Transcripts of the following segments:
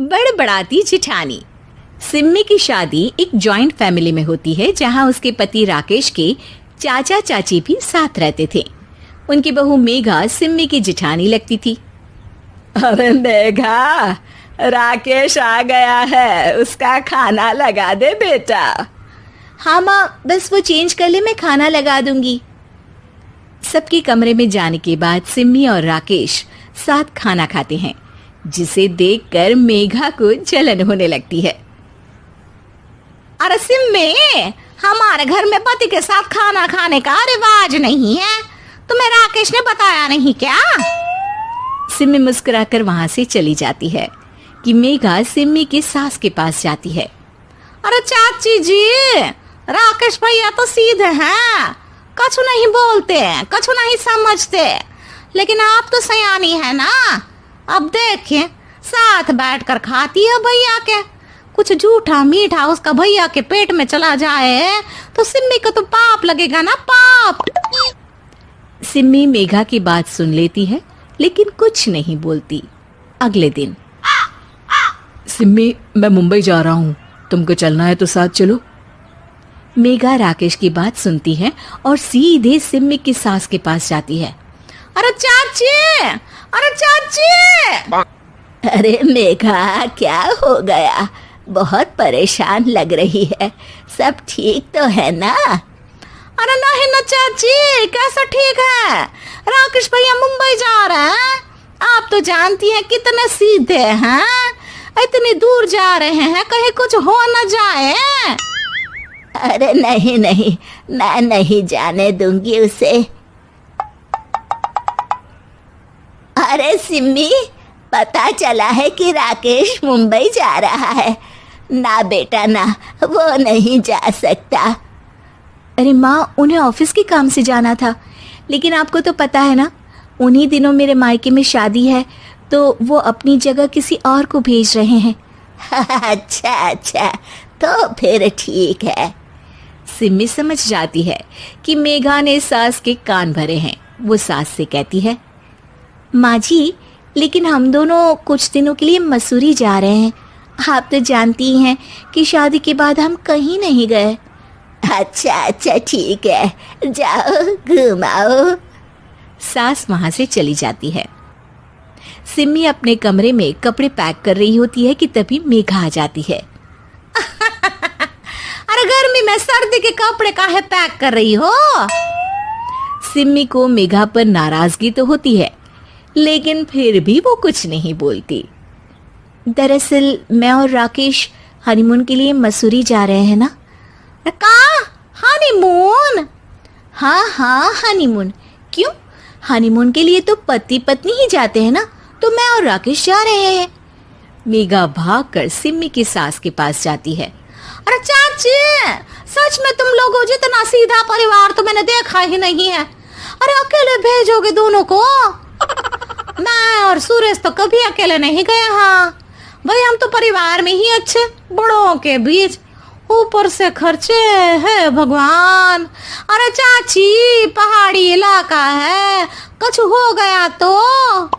बड़बड़ाती जिठानी। सिम्मी की शादी एक जॉइंट फैमिली में होती है जहां उसके पति राकेश के चाचा चाची भी साथ रहते थे। उनकी बहू मेघा सिम्मी की जिठानी लगती थी। अरे मेघा, राकेश आ गया है, उसका खाना लगा दे बेटा। हाँ माँ, बस वो चेंज कर ले, मैं खाना लगा दूंगी। सबके कमरे में जाने के बाद सिम्मी और राकेश साथ खाना खाते हैं, जिसे देखकर मेघा को जलन होने लगती है। अरे सिम्मी, हमारे घर में पति के साथ खाना खाने का रिवाज नहीं है, तुम्हें राकेश ने बताया नहीं क्या? सिम्मी मुस्कुराकर वहां से चली जाती है कि मेघा सिम्मी की सास के पास जाती है। अरे चाची जी, राकेश भैया तो सीधे हैं, कछु नहीं बोलते, कछु नहीं समझते, लेकिन आप तो सयानी है ना। अब देखिए, साथ बैठकर खाती है भैया के। कुछ झूठा मीठा उसका भैया के पेट में चला जाए तो सिम्मी को तो पाप लगेगा ना, पाप। सिम्मी मेघा की बात सुन लेती है लेकिन कुछ नहीं बोलती। अगले दिन, सिम्मी, मैं मुंबई जा रहा हूँ, तुमको चलना है तो साथ चलो। मेघा राकेश की बात सुनती है और सीधे सिम्मी की सास के पास जाती है। अरे चाची, अरे चाची। अरे मेघा, क्या हो गया? बहुत परेशान लग रही है, सब ठीक तो है ना? अरे नहीं ना चाची, कैसा ठीक है? राकेश भैया मुंबई जा रहे हैं, आप तो जानती हैं कितने सीधे हैं, इतनी दूर जा रहे हैं, कहीं कुछ हो न जाए। अरे नहीं नहीं, मैं नहीं जाने दूंगी उसे। अरे सिम्मी, पता चला है कि राकेश मुंबई जा रहा है। ना बेटा ना, वो नहीं जा सकता। अरे माँ, उन्हें ऑफिस के काम से जाना था, लेकिन आपको तो पता है ना, उन्हीं दिनों मेरे मायके में शादी है, तो वो अपनी जगह किसी और को भेज रहे हैं। अच्छा अच्छा, तो फिर ठीक है। सिम्मी समझ जाती है कि मेघा ने सास के कान भरे हैं। वो सास से कहती है, माँ जी, लेकिन हम दोनों कुछ दिनों के लिए मसूरी जा रहे हैं। आप तो जानती हैं कि शादी के बाद हम कहीं नहीं गए। अच्छा अच्छा, ठीक है, जाओ घुमाओ। सास वहां से चली जाती है। सिम्मी अपने कमरे में कपड़े पैक कर रही होती है कि तभी मेघा आ जाती है। अरे गर्मी में सर्दी के कपड़े काहे पैक कर रही हो? सिम्मी को मेघा पर नाराजगी तो होती है, लेकिन फिर भी वो कुछ नहीं बोलती। दरअसल मैं और राकेश हनीमून के लिए मसूरी जा रहे हैं ना। का हनीमून? हाँ हाँ, हनीमून। क्यों? हनीमून के लिए तो पति पत्नी ही जाते हैं ना, तो मैं और राकेश जा रहे हैं। मेघा भागकर सिम्मी की सास के पास जाती है। अरे चाची, सच में तुम लोगों जितना सीधा परिवार तो मैंने देखा ही नहीं है। अरे अकेले भेजोगे दोनों को? मैं और सुरेश तो कभी अकेले नहीं गए। हाँ भाई, हम तो परिवार में ही अच्छे, बड़ों के बीच, ऊपर से खर्चे है भगवान। अरे चाची, पहाड़ी इलाका है, कुछ हो गया तो?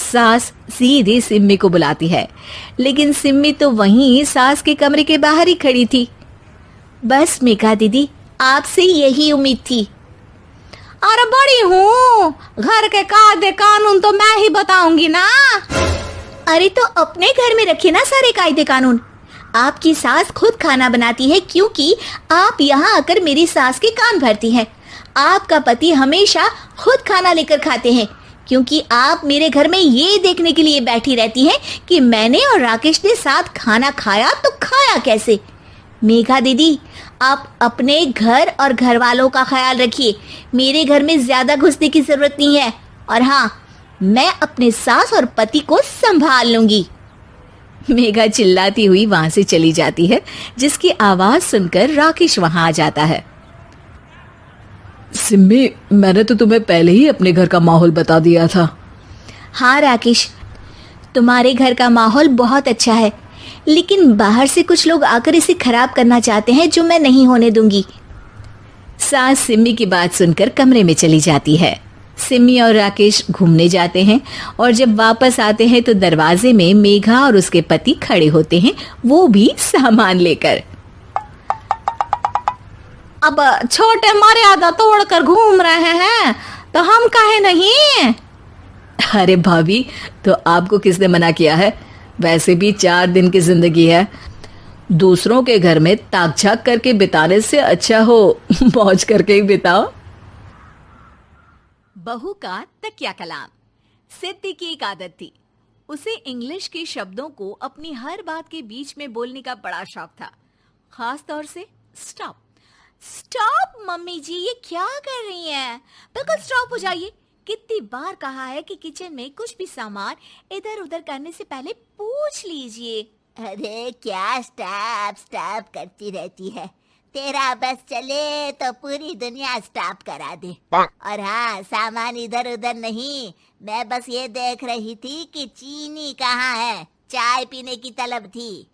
सास सीधे सिम्मी को बुलाती है, लेकिन सिम्मी तो वहीं सास के कमरे के बाहर ही खड़ी थी। बस मेघा दीदी, आपसे यही उम्मीद थी। अरे बड़ी हूँ, घर के कायदे कानून तो मैं ही बताऊंगी ना। अरे तो अपने घर में रखिए ना सारे कायदे कानून। आपकी सास खुद खाना बनाती है, क्योंकि आप यहाँ आकर मेरी सास के कान भरती हैं। आपका पति हमेशा खुद खाना लेकर खाते हैं, क्योंकि आप मेरे घर में ये देखने के लिए बैठी रहती हैं कि मैंने और राकेश ने साथ खाना खाया तो खाया कैसे। मेघा दीदी, आप अपने घर और घर वालों का ख्याल रखिए, मेरे घर में ज्यादा घुसने की जरूरत नहीं है। और हाँ, मैं अपने सास और पति को संभाल लूंगी। मेघा चिल्लाती हुई वहां से चली जाती है, जिसकी आवाज सुनकर राकेश वहां आ जाता है। सिम्मी, मैंने तो तुम्हें पहले ही अपने घर का माहौल बता दिया था। हाँ राकेश, तुम्हारे घर का माहौल बहुत अच्छा है, लेकिन बाहर से कुछ लोग आकर इसे खराब करना चाहते हैं, जो मैं नहीं होने दूंगी। सास सिम्मी की बात सुनकर कमरे में चली जाती है। सिमी और राकेश घूमने जाते हैं और जब वापस आते हैं तो दरवाजे में मेघा और उसके पति खड़े होते हैं, वो भी सामान लेकर। अब छोटे मर्यादा तोड़कर घूम रहे हैं तो हम काहे नहीं। अरे भाभी, तो आपको किसने मना किया है? वैसे भी 4 दिन की जिंदगी है, दूसरों के घर में ताक झाक करके बिताने से अच्छा हो मौज करके ही बिताओ। बहू का तकिया कलाम। सिद्धि की एक आदत थी, उसे इंग्लिश के शब्दों को अपनी हर बात के बीच में बोलने का बड़ा शौक था, खास तौर से स्टॉप। स्टॉप मम्मी जी, ये क्या कर रही हैं? बिल्कुल स्टॉप हो जाइए। कितनी बार कहा है कि किचन में कुछ भी सामान इधर उधर करने से पहले पूछ लीजिए। अरे क्या स्टॉप स्टॉप करती रहती है, तेरा बस चले तो पूरी दुनिया स्टॉप करा दे। और हाँ, सामान इधर उधर नहीं, मैं बस ये देख रही थी कि चीनी कहाँ है, चाय पीने की तलब थी।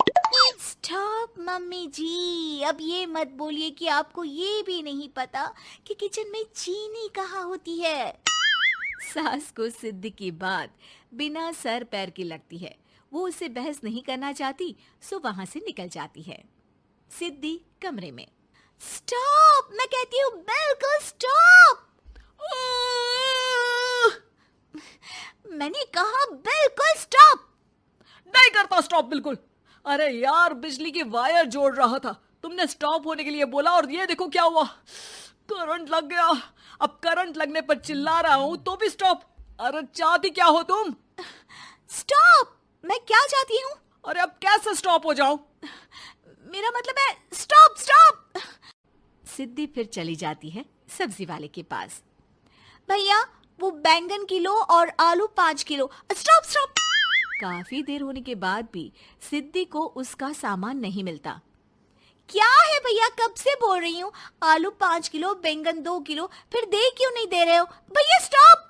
स्टॉप मम्मी जी, अब ये मत बोलिए कि आपको ये भी नहीं पता कि किचन में चीनी कहाँ होती है। सास को सिद्धि की बात बिना सर पैर की लगती है, वो उससे बहस नहीं करना चाहती, सो वहां से निकल जाती है। सिद्धि कमरे में। स्टॉप, मैं कहती हूँ बिल्कुल स्टॉप। मैंने कहा बिल्कुल स्टॉप। नहीं करता स्टॉप बिल्कुल। अरे यार, बिजली की वायर जोड़ रहा था, तुमने स्टॉप होने के लिए बोला और ये देखो क्या हुआ, करंट लग गया। अब करंट लगने पर चिल्ला रहा हूँ तो भी स्टॉप। अरे चाहती क्या हो तुम? स्टॉप, मैं क्या चाहती हूँ? अरे अब कैसे स्टॉप हो जाऊं? मेरा मतलब है स्टॉप स्टॉप। सिद्धि फिर चली जाती है सब्जी वाले के पास। भैया, वो बैंगन किलो और आलू 5 किलो। Stop stop. काफी देर होने के बाद भी सिद्धि को उसका सामान नहीं मिलता। क्या है भैया, कब से बोल रही हूँ, आलू 5 किलो, बैंगन 2 किलो, फिर दे क्यों नहीं दे रहे हो? भैया स्टॉप।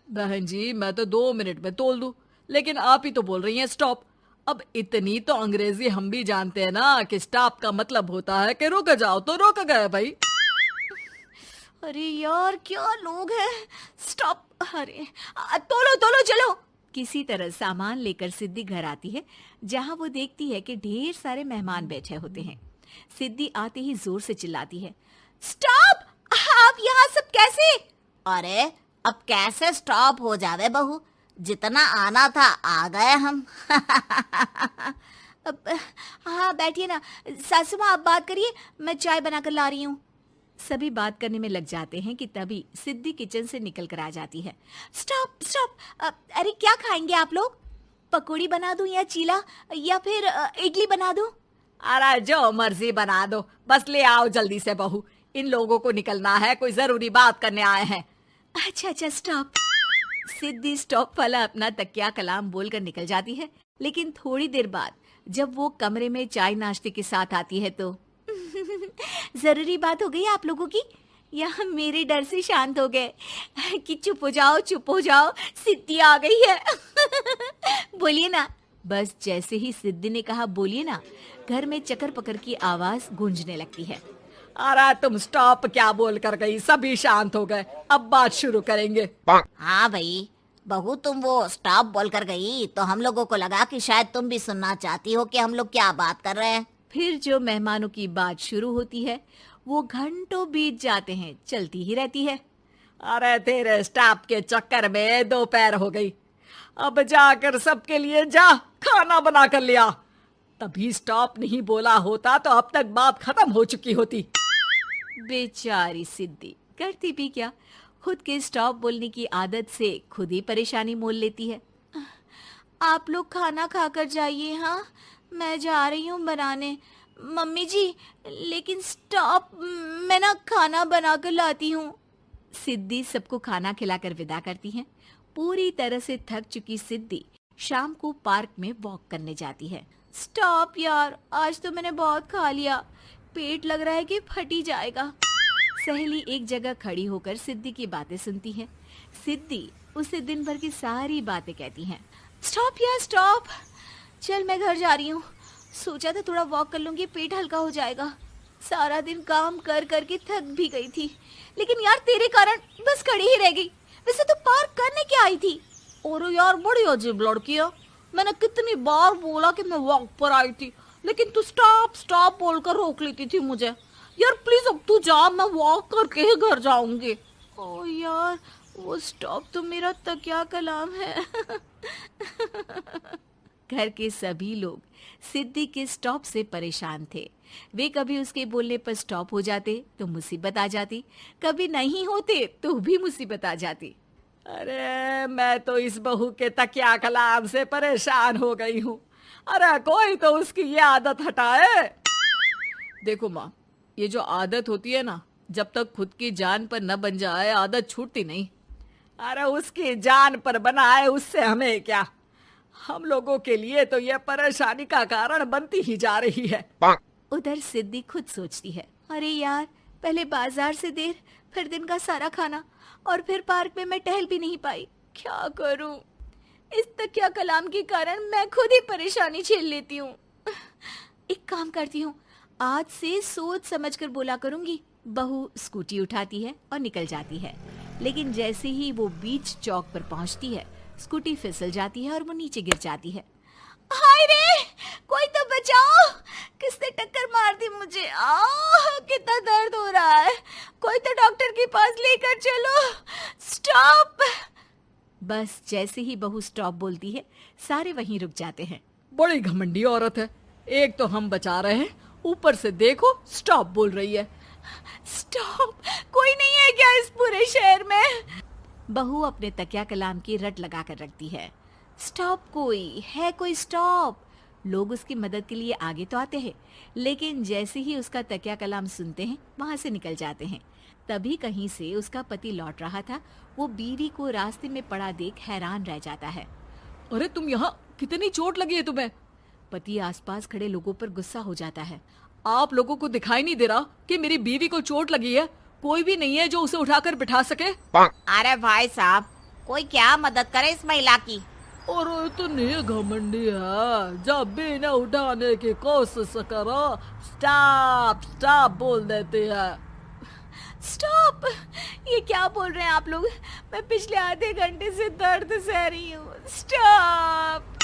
बहन जी, मैं तो 2 मिनट में तोल दूं, लेकिन आप ही तो बोल रही हैं स्टॉप। अब इतनी तो अंग्रेजी हम भी जानते हैं ना कि स्टॉप का मतलब होता है कि रुक जाओ, तो रुक गए भाई। अरे यार, क्या लोग हैं। स्टॉप। अरे तोलो तोलो चलो। किसी तरह सामान लेकर सिद्धि घर आती है, जहां वो देखती है कि ढेर सारे मेहमान बैठे होते हैं। सिद्धि आते ही जोर से चिल्लाती है, स्टॉप, आप यहाँ सब कैसे? अरे अब कैसे स्टॉप हो जावे बहू, जितना आना था आ गए हम। अब हाँ बैठिए ना, सासू माँ आप बात करिए, मैं चाय बनाकर ला रही हूँ। सभी बात करने में लग जाते हैं कि तभी सिद्धि किचन से निकल कर आ जाती है। स्टॉप स्टॉप, अरे क्या खाएंगे आप लोग? पकौड़ी बना दूं या चीला या फिर इडली बना दूं? अरे जो मर्जी बना दो, बस ले आओ जल्दी से बहू, इन लोगों को निकलना है, कोई जरूरी बात करने आए हैं। अच्छा अच्छा स्टॉप। सिद्धि स्टॉप वाला अपना तकिया कलाम बोलकर निकल जाती है, लेकिन थोड़ी देर बाद जब वो कमरे में चाय नाश्ते के साथ आती है तो जरूरी बात हो गई आप लोगों की, या मेरे डर से शांत हो गए कि चुप हो जाओ, सिद्धि आ गई है। बोलिए ना। बस जैसे ही सिद्धि ने कहा बोलिए ना, घर में चकर पकर की आवाज गूंजने लगती है। अरे तुम स्टॉप क्या बोल कर गई, सभी शांत हो गए, अब बात शुरू करेंगे। हाँ भाई बहू, तुम वो स्टॉप बोल कर गई तो हम लोगों को लगा कि शायद तुम भी सुनना चाहती हो कि हम लोग क्या बात कर रहे हैं। फिर जो मेहमानों की बात शुरू होती है वो घंटों बीत जाते हैं, चलती ही रहती है। अरे तेरे स्टॉप के चक्कर में दोपहर हो गई, अब जाकर सबके लिए जा खाना बना कर लिया। तभी स्टॉप नहीं बोला होता तो अब तक बात खत्म हो चुकी होती। बेचारी सिद्धि करती भी क्या, खुद के स्टॉप बोलने की आदत से खुद ही परेशानी मोल लेती है। आप लोग खाना खाकर जाइए, हाँ मैं जा रही हूँ बनाने। मम्मी जी लेकिन स्टॉप, मैं ना खाना बना कर लाती हूँ। सिद्धि सबको खाना खिलाकर विदा करती है। पूरी तरह से थक चुकी सिद्धि शाम को पार्क में वॉक करने जाती है। स्टॉप यार, आज तो मैंने बहुत खा लिया, पेट लग रहा है कि फट ही जाएगा। सहेली एक जगह खड़ी होकर सिद्धि की बातें सुनती है। सिद्धि उसे दिन भर की सारी बातें कहती हैं। स्टॉप यार स्टॉप, चल मैं घर जा रही हूँ, सोचा था थोड़ा वॉक कर लूंगी, पेट हल्का हो जाएगा। सारा दिन काम कर कर के थक भी गई थी, लेकिन यार तेरे कारण बस खड़ी ही रह गई। वैसे तू पार्क करने क्या आई थी? और यार बड़ी अजीब लड़की है, मैंने कितनी बार बोला कि मैं वॉक पर आई थी, लेकिन तू स्टॉप स्टॉप बोलकर रोक लेती थी मुझे। यार प्लीज अब तू जा, मैं वॉक करके ही घर जाऊंगी। ओ यार वो स्टॉप तो मेरा तकिया कलाम है। घर के सभी लोग सिद्धि के स्टॉप से परेशान थे। वे कभी उसके बोलने पर स्टॉप हो जाते तो मुसीबत आ जाती, कभी नहीं होते तो भी मुसीबत आ जाती। अरे मैं तो इस बहू के तकिया कलाम से परेशान हो गई हूँ। अरे कोई तो उसकी ये आदत हटाए। देखो माँ, ये जो आदत होती है ना, जब तक खुद की जान पर न बन जाए आदत छूटती नहीं। अरे उसकी जान पर बनाए उससे हमें क्या, हम लोगों के लिए तो ये परेशानी का कारण बनती ही जा रही है। उधर सिद्धि खुद सोचती है, अरे यार पहले बाजार से देर, फिर दिन का सारा खाना, और फिर पार्क में मैं टहल भी नहीं पाई। क्या करूं? इस तकिया कलाम के कारण मैं खुद ही परेशानी झेल लेती हूँ। एक काम करती हूँ, आज से सोच समझ कर बोला करूंगी। बहू स्कूटी उठाती है और निकल जाती है, लेकिन जैसे ही वो बीच चौक पर पहुंचती है, स्कूटी फिसल जाती है और वो नीचे गिर जाती है। हाय रे, कोई तो बचाओ, किसने टक्कर मार दी मुझे? कितना दर्द हो रहा है, कोई तो डॉक्टर के पास लेकर चलो। स्टॉप। बस जैसे ही बहू स्टॉप बोलती है, सारे वहीं रुक जाते हैं। बड़ी घमंडी औरत है, एक तो हम बचा रहे हैं, ऊपर से देखो स्टॉप बोल रही है। स्टॉप? कोई नहीं है क्या इस पूरे शहर में? बहू अपने तकिया कलाम की रट लगा कर रखती है। स्टॉप कोई है, कोई स्टॉप। लोग उसकी मदद के लिए आगे तो आते हैं, लेकिन जैसे ही उसका तकिया कलाम सुनते हैं वहां से निकल जाते हैं। तभी कहीं से उसका पति लौट रहा था। वो बीवी को रास्ते में पड़ा देख हैरान रह जाता है। अरे तुम यहाँ, कितनी चोट लगी है तुम्हें? पति आसपास खड़े लोगों पर गुस्सा हो जाता है। आप लोगों को दिखाई नहीं दे रहा कि मेरी बीवी को चोट लगी है? कोई भी नहीं है जो उसे उठाकर बिठा सके? अरे भाई साहब, कोई क्या मदद करे इस महिला की? और इतनी घमंडी है, जब भी इन्हें उठाने की कोशिश करो स्टॉप स्टॉप बोल देती है। स्टॉप? ये क्या बोल रहे हैं आप लोग? मैं पिछले आधे घंटे से दर्द सह रही हूँ। स्टॉप।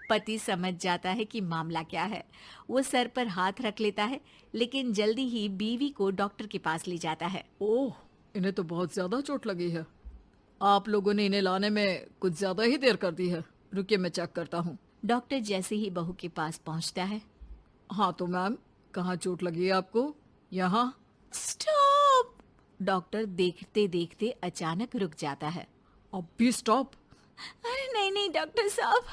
पति समझ जाता है कि मामला क्या है। वो सर पर हाथ रख लेता है, लेकिन जल्दी ही बीवी को डॉक्टर के पास ले जाता है। ओह, इन्हें तो बहुत ज्यादा चोट लगी है। आप लोगों ने इन्हें लाने में कुछ ज्यादा ही देर कर दी है। रुकिए मैं चेक करता हूँ। डॉक्टर जैसे ही बहू के पास पहुँचता है। हाँ तो मैम, कहाँ चोट लगी है आपको? यहाँ? स्टॉप। डॉक्टर देखते देखते अचानक रुक जाता है। अब भी स्टॉप? अरे नहीं नहीं डॉक्टर साहब,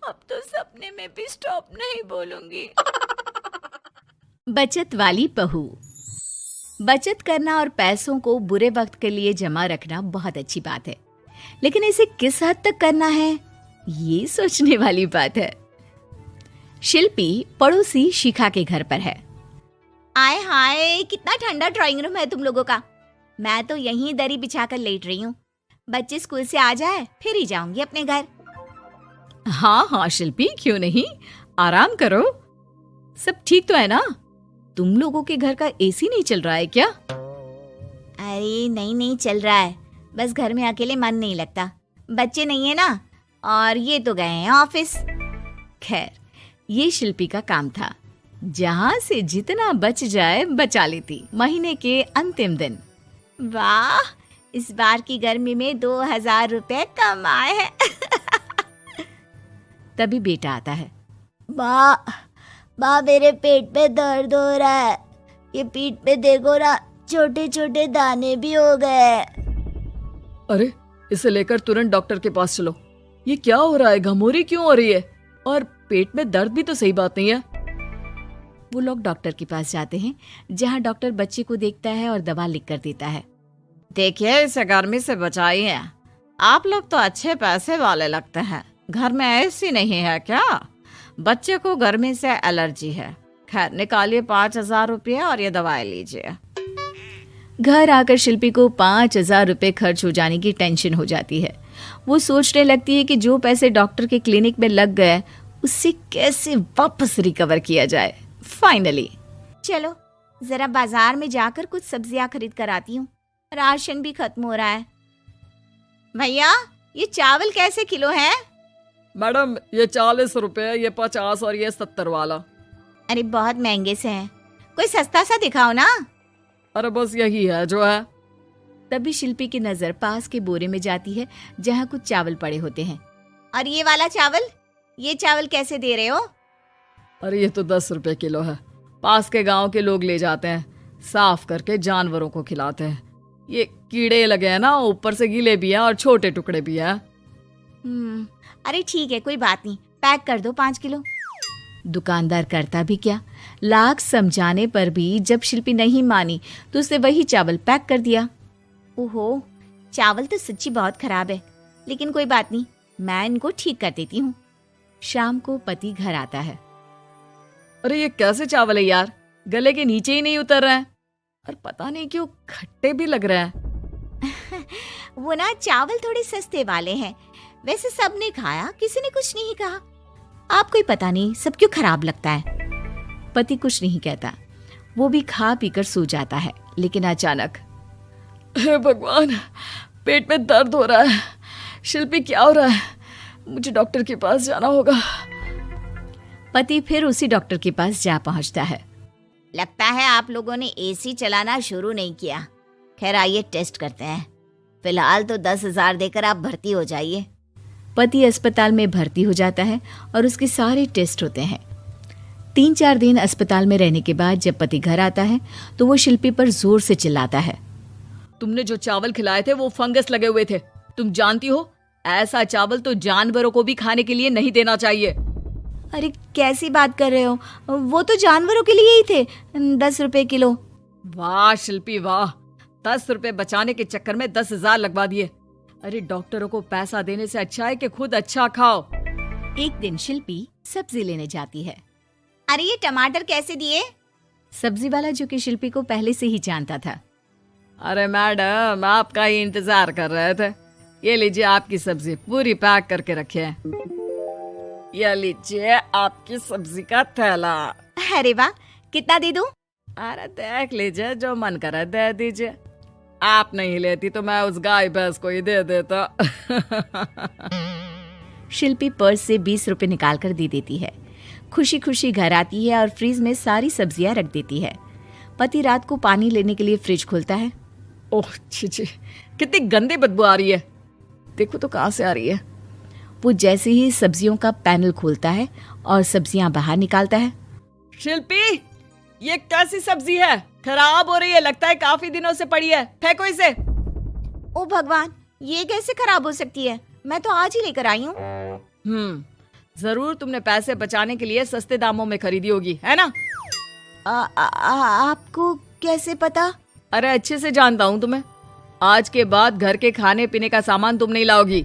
अब तो सपने में भी स्टॉप नहीं बोलूंगी। बचत वाली बहू। बचत करना और पैसों को बुरे वक्त के लिए जमा रखना बहुत अच्छी बात है, लेकिन इसे किस हद तक करना है, ये सोचने वाली बात है। शिल्पी पड़ोसी शिखा के घर पर है। आए हाय, कितना ठंडा ड्राइंग रूम है तुम लोगों का। मैं तो यहीं दरी बिछाकर लेट रही हूँ। बच्चे स्कूल से आ जाए फिर ही जाऊंगी अपने घर। हाँ हाँ शिल्पी, क्यों नहीं, आराम करो। सब ठीक तो है ना? तुम लोगों के घर का एसी नहीं चल रहा है क्या? अरे नहीं चल रहा है, बस घर में अकेले मन नहीं लगता। बच्चे नहीं है ना, और ये तो गए हैं ऑफिस। खैर, ये शिल्पी का काम था, जहां से जितना बच जाए बचा लेती। महीने के अंतिम दिन। वाह, इस बार की गर्मी में 2000 रुपए कम आए हैं। तभी बेटा आता है। माँ मेरे पेट में दर्द हो रहा है, ये पीठ पे देखो ना, छोटे छोटे दाने भी हो गए। अरे इसे लेकर तुरंत डॉक्टर के पास चलो। ये क्या हो रहा है, घमोरी क्यों हो रही है? और पेट में दर्द भी तो सही बात नहीं है। वो लोग डॉक्टर के पास जाते हैं, जहाँ डॉक्टर बच्चे को देखता है और दवा लिख कर देता है। देखिए, इसे गर्मी से बचाइए। आप लोग तो अच्छे पैसे वाले लगते हैं, घर में ऐसी नहीं है क्या? बच्चे को गर्मी से एलर्जी है। खैर, निकालिए 5000 रुपये और ये दवाई लीजिए। घर आकर शिल्पी को 5000 रुपये खर्च हो जाने की टेंशन हो जाती है। वो सोचने लगती है कि जो पैसे डॉक्टर के क्लिनिक में लग गए, उससे कैसे वापस रिकवर किया जाए। फाइनली, चलो जरा बाजार में जाकर कुछ सब्जियां खरीद कर आती हूँ, राशन भी खत्म हो रहा है। भैया ये चावल कैसे किलो है? मैडम ये 40 रुपए, ये 50 और ये 70 वाला। अरे बहुत महंगे से हैं, कोई सस्ता सा दिखाओ ना। अरे बस यही है जो है। तभी शिल्पी की नजर पास के बोरे में जाती है जहाँ कुछ चावल पड़े होते हैं। और ये वाला चावल, ये चावल कैसे दे रहे हो? अरे ये तो 10 रुपए किलो है, पास के गांव के लोग ले जाते हैं, साफ करके जानवरों को खिलाते हैं। ये कीड़े लगे हैं ना, ऊपर से गीले भी हैं और छोटे टुकड़े भी हैं। अरे ठीक है, कोई बात नहीं, पैक कर दो 5 किलो। दुकानदार करता भी क्या, लाख समझाने पर भी जब शिल्पी नहीं मानी तो उसने वही चावल पैक कर दिया। ओहो, चावल तो सच्ची बहुत खराब है, लेकिन कोई बात नहीं, मैं इनको ठीक कर देती हूँ। शाम को पति घर आता है। अरे ये कैसे चावल है यार, गले के नीचे ही नहीं उतर रहा है और पता नहीं क्यों खट्टे भी लग रहे हैं। वो ना चावल थोड़े सस्ते वाले हैं, वैसे सबने खाया, किसी ने कुछ नहीं कहा। आपको ही पता नहीं सब क्यों खराब लगता है। पति कुछ नहीं कहता, वो भी खा पीकर सो जाता है। लेकिन अचानक, हे भगवान, पेट में दर्द हो रहा है। शिल्पी क्या हो रहा है, मुझे डॉक्टर के पास जाना होगा। पति फिर उसी डॉक्टर के पास जा पहुंचता है। लगता है आप लोगों ने एसी चलाना शुरू नहीं किया। खैर आइए टेस्ट करते हैं, फिलहाल तो 10,000 देकर आप भर्ती हो जाइए। पति अस्पताल में भर्ती हो जाता है और उसके सारे टेस्ट होते हैं। 3-4 दिन अस्पताल में रहने के बाद जब पति घर आता है तो वो शिल्पी पर जोर से चिल्लाता है। तुमने जो चावल खिलाए थे वो फंगस लगे हुए थे, तुम जानती हो ऐसा चावल तो जानवरों को भी खाने के लिए नहीं देना चाहिए। अरे कैसी बात कर रहे हो, वो तो जानवरों के लिए ही थे, 10 रुपए किलो। वाह शिल्पी वाह, 10 रुपए बचाने के चक्कर में 10,000 लगवा दिए। अरे डॉक्टरों को पैसा देने से अच्छा है कि खुद अच्छा खाओ। एक दिन शिल्पी सब्जी लेने जाती है। अरे ये टमाटर कैसे दिए? सब्जी वाला जो कि शिल्पी को पहले से ही जानता था। अरे मैडम आपका ही इंतजार कर रहे थे, ये लीजिए आपकी सब्जी पूरी पैक करके रखे है। ये लीजिए आपकी सब्जी का थैला। अरे वाह, कितना दे दूं? अरे देख लीजिए, जो मन करे दे दीजिए। आप नहीं लेती तो मैं उस गाय भैंस को ही दे देता। शिल्पी पर्स से 20 रुपए निकाल कर दे देती है। खुशी खुशी घर आती है और फ्रिज में सारी सब्जियां रख देती है। पति रात को पानी लेने के लिए फ्रिज खोलता है। ओह छी छी, कितनी गंदी बदबू आ रही है, देखो तो कहाँ से आ रही है। वो जैसे ही सब्जियों का पैनल खोलता है और सब्जियां बाहर निकालता है। शिल्पी ये कैसी सब्जी है, खराब हो रही है, लगता है काफी दिनों से पड़ी है, फेंको इसे। ओ भगवान, ये कैसे खराब हो सकती है, मैं तो आज ही लेकर आई हूँ। जरूर तुमने पैसे बचाने के लिए सस्ते दामों में खरीदी होगी, है ना? आपको कैसे पता? अरे अच्छे से जानता हूँ तुम्हें, आज के बाद घर के खाने पीने का सामान तुम नहीं लाओगी।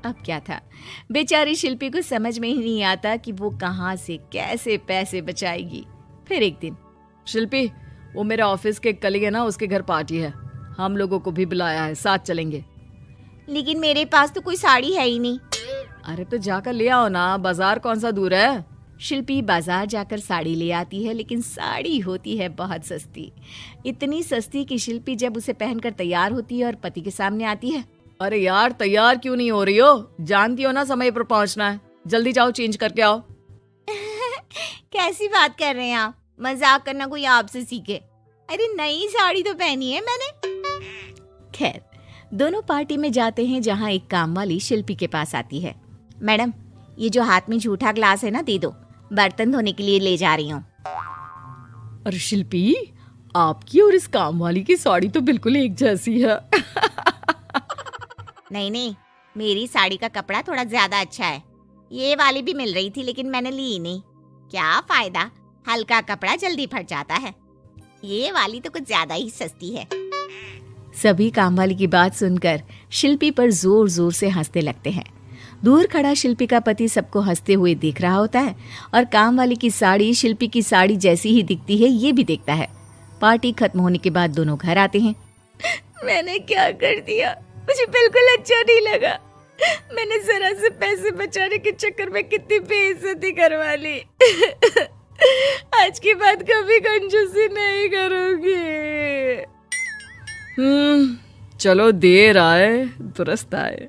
अब क्या था, बेचारी शिल्पी को समझ में ही नहीं आता कि वो कहाँ से कैसे पैसे बचाएगी। फिर एक दिन, शिल्पी वो मेरे ऑफिस के कलीग है ना, उसके घर पार्टी है, हम लोगों को भी बुलाया है, साथ चलेंगे। लेकिन मेरे पास तो कोई साड़ी है ही नहीं। अरे तो जाकर ले आओ ना, बाजार कौन सा दूर है। शिल्पी बाजार जाकर साड़ी ले आती है, लेकिन साड़ी होती है बहुत सस्ती, इतनी सस्ती कि शिल्पी जब उसे पहनकर तैयार होती है और पति के सामने आती है। अरे यार तैयार क्यों नहीं हो रही हो, जानती हो ना समय पर पहुंचना है, जल्दी जाओ चेंज करके आओ। कैसी बात कर रहे हैं आप, मजाक करना कोई आपसे सीखे। अरे नई साड़ी तो पहनी है मैंने। खैर दोनों पार्टी में जाते हैं, जहाँ एक काम वाली शिल्पी के पास आती है। मैडम ये जो हाथ में झूठा ग्लास है ना, दे दो, बर्तन धोने के लिए ले जा रही हूँ। अरे शिल्पी आपकी और इस काम वाली की साड़ी तो बिल्कुल एक जैसी है। नहीं, मेरी साड़ी का कपड़ा थोड़ा ज्यादा अच्छा है, ये वाली भी मिल रही थी लेकिन मैंने ली ही नहीं। क्या फायदा, हल्का कपड़ा जल्दी फट जाता है, ये वाली तो कुछ ज्यादा ही सस्ती है। सभी काम वाली की बात सुनकर शिल्पी पर जोर जोर से हंसने लगते हैं। दूर खड़ा शिल्पी का पति सबको हंसते हुए देख रहा होता है और काम वाली की साड़ी शिल्पी की साड़ी जैसी ही दिखती है ये भी देखता है। पार्टी खत्म होने के बाद दोनों घर आते हैं। मैंने क्या कर दिया, मुझे बिल्कुल अच्छा नहीं लगा, मैंने जरा से पैसे बचाने के चक्कर में कितनी बेइज्जती करवा ली। आज के बाद कभी कंजूसी नहीं करूंगी। चलो देर आए दुरुस्त आए।